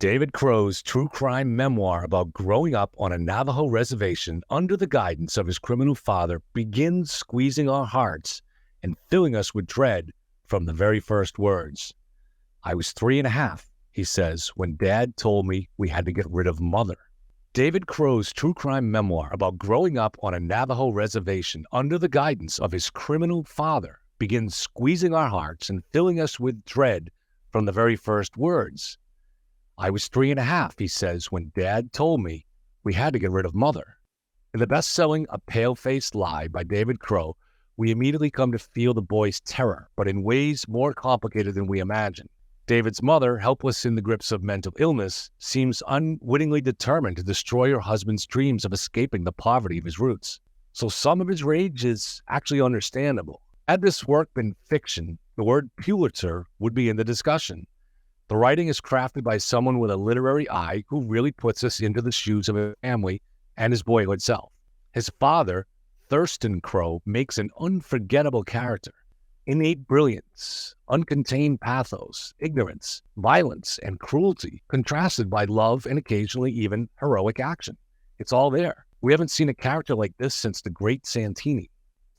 David Crow's true crime memoir about growing up on a Navajo reservation under the guidance of his criminal father begins squeezing our hearts and filling us with dread from the very first words. "I was 3.5," he says, "when Dad told me we had to get rid of Mother." David Crow's true crime memoir about growing up on a Navajo reservation under the guidance of his criminal father begins squeezing our hearts and filling us with dread from the very first words. "I was 3.5," he says, "when Dad told me we had to get rid of Mother." In the best-selling A Pale-Faced Lie by David Crow, we immediately come to feel the boy's terror, but in ways more complicated than we imagine. David's mother, helpless in the grips of mental illness, seems unwittingly determined to destroy her husband's dreams of escaping the poverty of his roots. So some of his rage is actually understandable. Had this work been fiction, the word Pulitzer would be in the discussion. The writing is crafted by someone with a literary eye who really puts us into the shoes of a family and his boyhood self. His father, Thurston Crow, makes an unforgettable character. Innate brilliance, uncontained pathos, ignorance, violence, and cruelty, contrasted by love and occasionally even heroic action. It's all there. We haven't seen a character like this since the great Santini.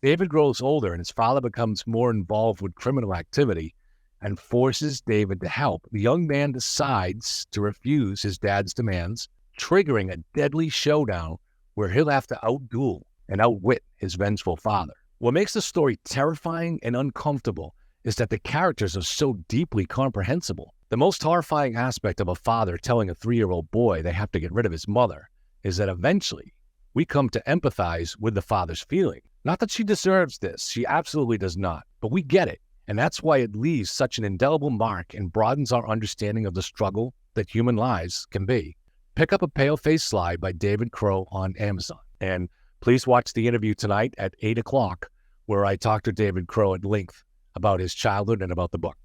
David grows older and his father becomes more involved with criminal activity and forces David to help. The young man decides to refuse his dad's demands, triggering a deadly showdown where he'll have to outduel and outwit his vengeful father. What makes the story terrifying and uncomfortable is that the characters are so deeply comprehensible. The most horrifying aspect of a father telling a 3-year-old boy they have to get rid of his mother is that eventually we come to empathize with the father's feeling. Not that she deserves this, she absolutely does not, but we get it, and that's why it leaves such an indelible mark and broadens our understanding of the struggle that human lives can be. Pick up A Pale-Faced Lie by David Crow on Amazon, and please watch the interview tonight at 8 o'clock, where I talk to David Crow at length about his childhood and about the book.